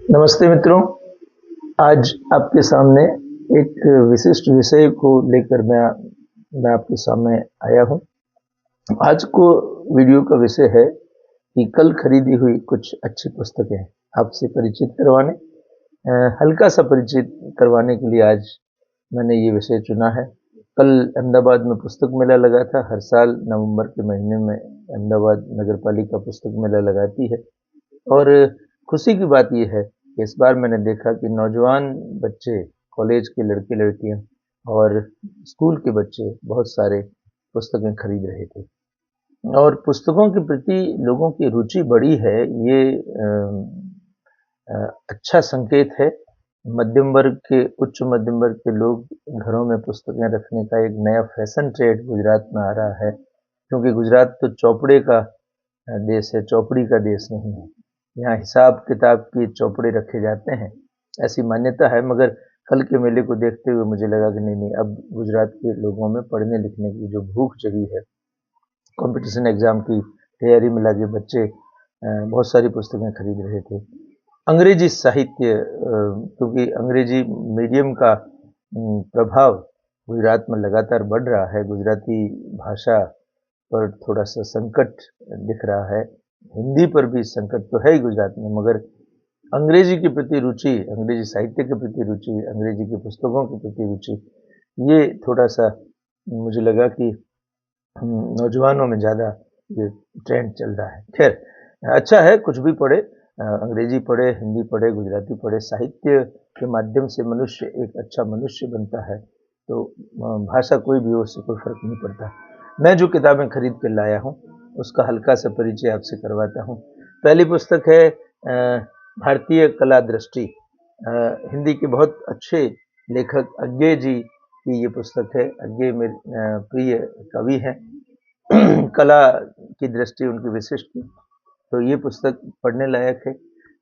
नमस्ते मित्रों। आज आपके सामने एक विशिष्ट विषय को लेकर मैं आपके सामने आया हूँ। आज को वीडियो का विषय है कि कल खरीदी हुई कुछ अच्छी पुस्तकें आपसे परिचित करवाने, हल्का सा परिचित करवाने के लिए आज मैंने ये विषय चुना है। कल अहमदाबाद में पुस्तक मेला लगा था। हर साल नवंबर के महीने में अहमदाबाद नगर पालिका पुस्तक मेला लगाती है और खुशी की बात यह है कि इस बार मैंने देखा कि नौजवान बच्चे, कॉलेज के लड़के लड़कियां और स्कूल के बच्चे बहुत सारे पुस्तकें खरीद रहे थे और पुस्तकों के प्रति लोगों की रुचि बढ़ी है। ये अच्छा संकेत है। मध्यम वर्ग के, उच्च मध्यम वर्ग के लोग घरों में पुस्तकें रखने का एक नया फैशन ट्रेंड गुजरात में आ रहा है, क्योंकि गुजरात तो चौपड़े का देश है, चौपड़ी का देश नहीं है। यहाँ हिसाब किताब के चौपड़े रखे जाते हैं, ऐसी मान्यता है। मगर कल के मेले को देखते हुए मुझे लगा कि नहीं, अब गुजरात के लोगों में पढ़ने लिखने की जो भूख जगी है, कंपटीशन एग्जाम की तैयारी में लगे बच्चे बहुत सारी पुस्तकें खरीद रहे थे। अंग्रेजी साहित्य, क्योंकि अंग्रेजी मीडियम का प्रभाव गुजरात में लगातार बढ़ रहा है। गुजराती भाषा पर थोड़ा सा संकट दिख रहा है। हिंदी पर भी संकट तो है ही गुजरात में, मगर अंग्रेजी के प्रति रुचि, अंग्रेजी साहित्य के प्रति रुचि, अंग्रेजी की पुस्तकों के प्रति रुचि, ये थोड़ा सा मुझे लगा कि नौजवानों में ज़्यादा ये ट्रेंड चल रहा है। खैर, अच्छा है, कुछ भी पढ़े, अंग्रेजी पढ़े, हिंदी पढ़े, गुजराती पढ़े। साहित्य के माध्यम से मनुष्य एक अच्छा मनुष्य बनता है, तो भाषा कोई भी हो, उससे कोई फर्क नहीं पड़ता। मैं जो किताबें खरीद कर लाया हूँ उसका हल्का सा परिचय आपसे करवाता हूँ। पहली पुस्तक है भारतीय कला दृष्टि। हिंदी के बहुत अच्छे लेखक अज्ञे जी की ये पुस्तक है। अज्ञे मेरे प्रिय कवि हैं। कला की दृष्टि उनकी विशिष्ट थी, तो ये पुस्तक पढ़ने लायक है।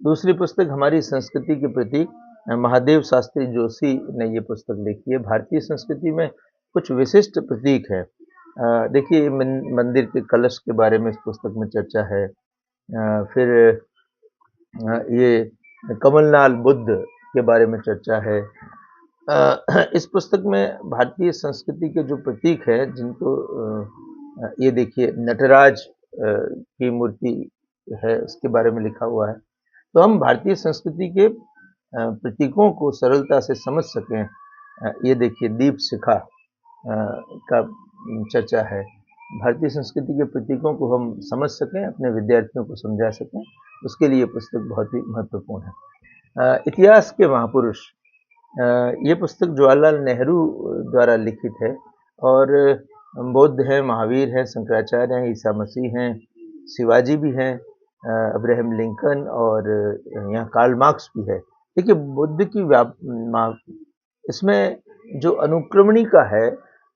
दूसरी पुस्तक हमारी संस्कृति के प्रति महादेव शास्त्री जोशी ने ये पुस्तक लिखी है। भारतीय संस्कृति में कुछ विशिष्ट प्रतीक है। देखिए, मंदिर के कलश के बारे में इस पुस्तक में चर्चा है। फिर ये कमलनाल बुद्ध के बारे में चर्चा है। इस पुस्तक में भारतीय संस्कृति के जो प्रतीक है, जिनको ये देखिए, नटराज की मूर्ति है, उसके बारे में लिखा हुआ है। तो हम भारतीय संस्कृति के प्रतीकों को सरलता से समझ सकें। ये देखिए, दीप शिखा का चर्चा है। भारतीय संस्कृति के प्रतीकों को हम समझ सकें, अपने विद्यार्थियों को समझा सकें, उसके लिए पुस्तक बहुत ही महत्वपूर्ण है। इतिहास के महापुरुष, ये पुस्तक जवाहरलाल नेहरू द्वारा लिखित है और बुद्ध हैं, महावीर हैं, शंकराचार्य हैं, ईसा मसीह हैं, शिवाजी भी हैं, अब्राहम लिंकन, और यहाँ कार्ल मार्क्स भी है। देखिए, बुद्ध की इसमें जो अनुक्रमणिका है,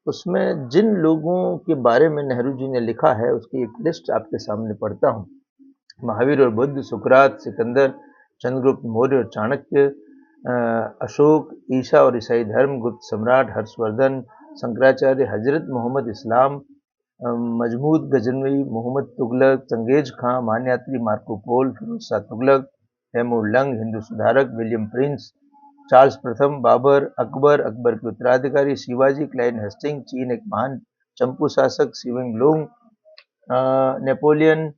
उसमें जिन लोगों के बारे में नेहरू जी ने लिखा है, उसकी एक लिस्ट आपके सामने पढ़ता हूँ। महावीर और बुद्ध, सुकरात, सिकंदर, चंद्रगुप्त मौर्य और चाणक्य, अशोक, ईसा और ईसाई धर्म, गुप्त सम्राट, हर्षवर्धन, शंकराचार्य, हजरत मोहम्मद, इस्लाम, मजमूद गजनवी, मोहम्मद तुगलक, चंगेज खां, मानयात्री, मार्को पोल, फिरोज शाह तुगलक, तैमूर लंग, हिंदू सुधारक, विलियम प्रिंस, चार्ल्स प्रथम, बाबर, अकबर, अकबर के उत्तराधिकारी, शिवाजी, क्लाइव हेस्टिंग, चीन एक महान चंपू शासक, शिविंग लुंग, नेपोलियन,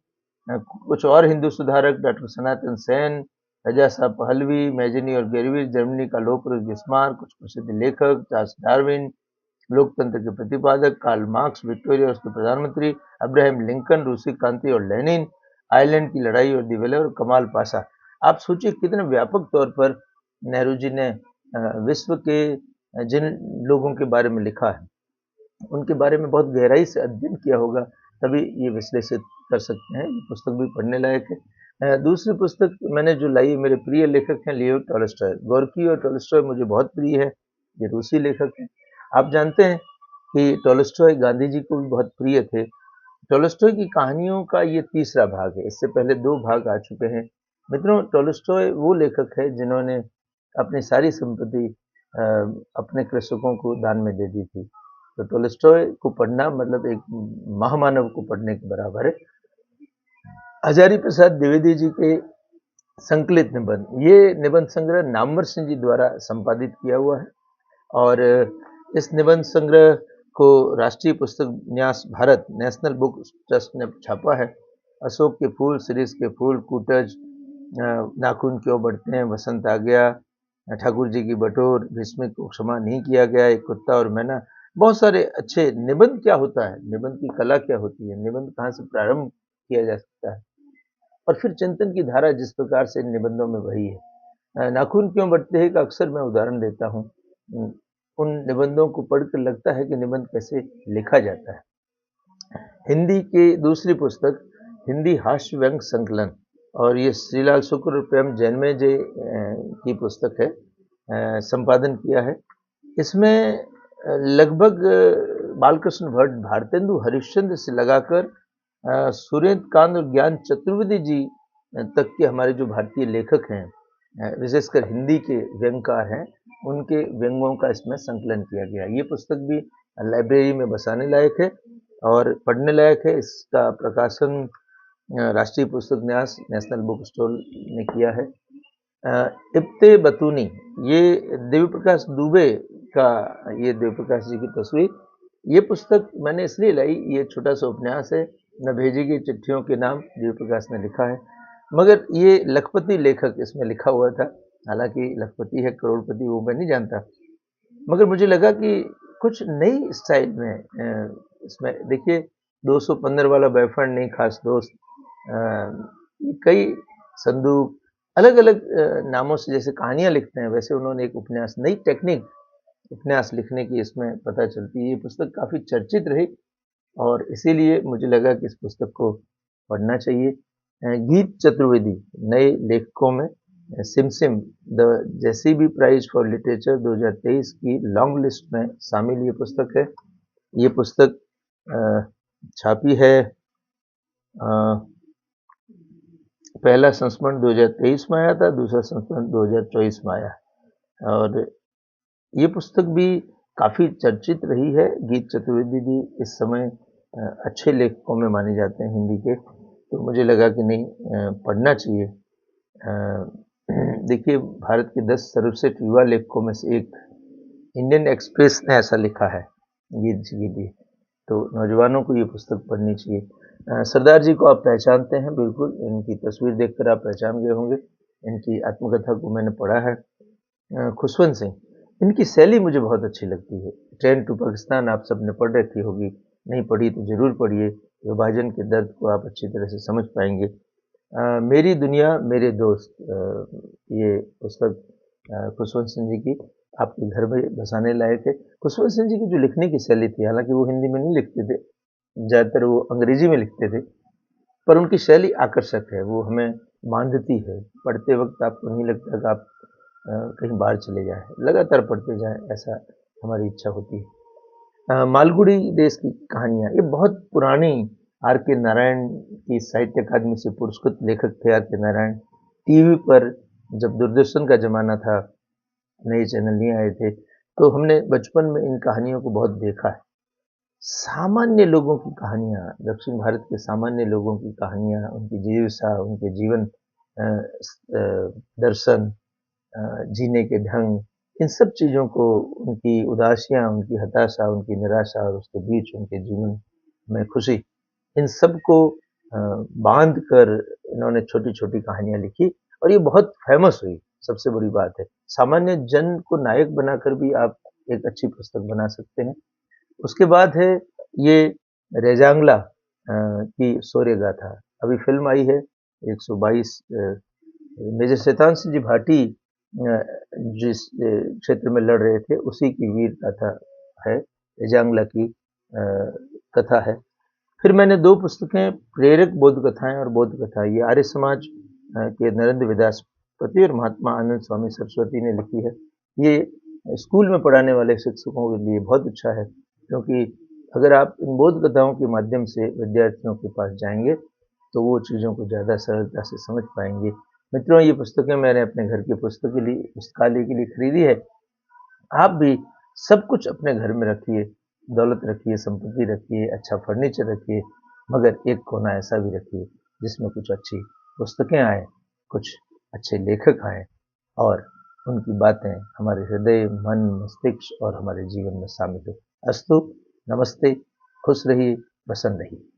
कुछ और हिंदू सुधारक, डॉक्टर सनातन सेन, रजा साहब पहलवी, मैजनी और गेरवी, जर्मनी का लोक पुरुष बिस्मार्क, कुछ प्रसिद्ध लेखक, चार्ल्स डार्विन, लोकतंत्र के प्रतिपादक, कार्ल मार्क्स, विक्टोरिया और उसके प्रधानमंत्री, अब्राहम लिंकन, रूसी क्रांति और लेनिन, आयरलैंड की लड़ाई और दिवेले और कमाल पाशा। आप सोचिए कितने व्यापक तौर पर नेहरू जी ने विश्व के जिन लोगों के बारे में लिखा है, उनके बारे में बहुत गहराई से अध्ययन किया होगा, तभी ये विश्लेषित कर सकते हैं। ये पुस्तक भी पढ़ने लायक है। दूसरी पुस्तक मैंने जो लाई, मेरे प्रिय लेखक हैं लियो टॉलस्टॉय। गोर्की और टॉलस्टॉय मुझे बहुत प्रिय है। ये रूसी लेखक हैं। आप जानते हैं कि टॉलस्टॉय गांधी जी को भी बहुत प्रिय थे। टॉलस्टॉय की कहानियों का ये तीसरा भाग है। इससे पहले 2 भाग आ चुके हैं। मित्रों, टॉलस्टॉय वो लेखक है जिन्होंने अपनी सारी संपत्ति अपने कृषकों को दान में दे दी थी। तो टॉलस्टॉय को पढ़ना मतलब एक महामानव को पढ़ने के बराबर है। हजारी प्रसाद द्विवेदी जी के संकलित निबंध, ये निबंध संग्रह नामवर सिंह जी द्वारा संपादित किया हुआ है और इस निबंध संग्रह को राष्ट्रीय पुस्तक न्यास भारत नेशनल बुक ट्रस्ट ने छापा है। अशोक के फूल, शिरीष के फूल, कूटज, नाखून क्यों बढ़ते हैं, वसंत आ गया, ठाकुर जी की बटोर, भीष्म को क्षमा नहीं किया गया, एक कुत्ता और मैना, बहुत सारे अच्छे निबंध। क्या होता है निबंध की कला, क्या होती है निबंध, कहाँ से प्रारंभ किया जा सकता है, और फिर चिंतन की धारा जिस प्रकार से इन निबंधों में बही है। नाखून क्यों बढ़ते हैं का अक्सर मैं उदाहरण देता हूँ। उन निबंधों को पढ़कर लगता है कि निबंध कैसे लिखा जाता है। हिंदी की दूसरी पुस्तक हिंदी हास्य व्यंग संकलन, और ये श्रीलाल शुक्र और प्रेम जैनमे जी की पुस्तक है, संपादन किया है। इसमें लगभग बालकृष्ण भट्ट, भारतेंदु हरिश्चंद्र से लगाकर सुरेंद्र कांत और ज्ञान चतुर्वेदी जी तक के हमारे जो भारतीय लेखक हैं, विशेषकर हिंदी के व्यंगकार हैं, उनके व्यंगों का इसमें संकलन किया गया। ये पुस्तक भी लाइब्रेरी में बसाने लायक है और पढ़ने लायक है। इसका प्रकाशन राष्ट्रीय पुस्तक न्यास नेशनल बुक स्टॉल ने किया है। इब्ते बतूनी, ये देवी प्रकाश दुबे का, ये देवी प्रकाश जी की तस्वीर। ये पुस्तक मैंने इसलिए लाई, ये छोटा सा उपन्यास है, न भेजी गई चिट्ठियों के नाम देवी प्रकाश ने लिखा है, मगर ये लखपति लेखक इसमें लिखा हुआ था। हालांकि लखपति है करोड़पति वो मैं नहीं जानता, मगर मुझे लगा कि कुछ नई स्टाइल में इसमें देखिए 215 वाला बॉयफ्रेंड नहीं खास दोस्त, कई संदूक, अलग अलग नामों से जैसे कहानियां लिखते हैं, वैसे उन्होंने एक उपन्यास, नई टेक्निक उपन्यास लिखने की इसमें पता चलती है। ये पुस्तक काफ़ी चर्चित रही और इसीलिए मुझे लगा कि इस पुस्तक को पढ़ना चाहिए। गीत चतुर्वेदी नए लेखकों में, Simsim the JCB prize for literature 2023 की लॉन्ग लिस्ट में शामिल ये पुस्तक है। ये पुस्तक छापी है, पहला संस्करण 2023 में आया था, दूसरा संस्करण 2024 में आया, और ये पुस्तक भी काफ़ी चर्चित रही है। गीत चतुर्वेदी भी इस समय अच्छे लेखकों में माने जाते हैं हिंदी के, तो मुझे लगा कि नहीं, पढ़ना चाहिए। देखिए भारत के 10 सर्वश्रेष्ठ युवा लेखकों में से एक इंडियन एक्सप्रेस ने ऐसा लिखा है गीत जी भी, तो नौजवानों को ये पुस्तक पढ़नी चाहिए। सरदार जी को आप पहचानते हैं बिल्कुल, इनकी तस्वीर देखकर आप पहचान गए होंगे। इनकी आत्मकथा को मैंने पढ़ा है। खुशवंत सिंह, इनकी शैली मुझे बहुत अच्छी लगती है। ट्रेन टू पाकिस्तान आप सबने पढ़ रखी होगी, नहीं पढ़ी तो ज़रूर पढ़िए, विभाजन के दर्द को आप अच्छी तरह से समझ पाएंगे। मेरी दुनिया मेरे दोस्त, ये पुस्तक खुशवंत सिंह जी की आपके घर में बसाने लायक है। खुशवंत सिंह जी की जो लिखने की शैली थी, हालांकि वो हिंदी में नहीं लिखते थे, ज़्यादातर वो अंग्रेजी में लिखते थे, पर उनकी शैली आकर्षक है, वो हमें बांधती है। पढ़ते वक्त आपको नहीं लगता कि आप कहीं बाहर चले जाएं, लगातार पढ़ते जाएं, ऐसा हमारी इच्छा होती है। मालगुडी देश की कहानियाँ, ये बहुत पुरानी, आर के नारायण की साहित्य अकादमी से पुरस्कृत लेखक थे आर के नारायण। टीवी पर जब दूरदर्शन का जमाना था, नए चैनल नहीं आए थे, तो हमने बचपन में इन कहानियों को बहुत देखा है। सामान्य लोगों की कहानियाँ, दक्षिण भारत के सामान्य लोगों की कहानियाँ, उनकी जीवसा, उनके जीवन दर्शन, जीने के ढंग, इन सब चीज़ों को, उनकी उदासियाँ, उनकी हताशा, उनकी निराशा और उसके बीच उनके जीवन में खुशी, इन सब को बांध कर इन्होंने छोटी-छोटी कहानियाँ लिखी और ये बहुत फेमस हुई, सबसे बड़ी बात है। सामान्य जन को नायक बनाकर भी आप एक अच्छी पुस्तक बना सकते हैं। उसके बाद है ये रेजांगला की शौर्य गाथा, अभी फिल्म आई है 122। मेजर शैतान सिंह जी भाटी जिस क्षेत्र में लड़ रहे थे, उसी की वीर गाथा है, रेजांगला की कथा है। फिर मैंने 2 पुस्तकें, प्रेरक बोध कथाएं और बोध कथा, ये आर्य समाज के नरेंद्र विद्यापति और महात्मा आनंद स्वामी सरस्वती ने लिखी है। ये स्कूल में पढ़ाने वाले शिक्षकों के लिए बहुत अच्छा है, क्योंकि अगर आप इन बोध कथाओं के माध्यम से विद्यार्थियों के पास जाएंगे तो वो चीज़ों को ज़्यादा सरलता से समझ पाएंगे। मित्रों, ये पुस्तकें मैंने अपने घर की पुस्तकालय के लिए खरीदी है। आप भी सब कुछ अपने घर में रखिए, दौलत रखिए, संपत्ति रखिए, अच्छा फर्नीचर रखिए, मगर एक कोना ऐसा भी रखिए जिसमें कुछ अच्छी पुस्तकें आए, कुछ अच्छे लेखक आएँ और उनकी बातें हमारे हृदय, मन, मस्तिष्क और हमारे जीवन में शामिल हो। अस्तु, नमस्ते, खुश रहिए, प्रसन्न रहिए।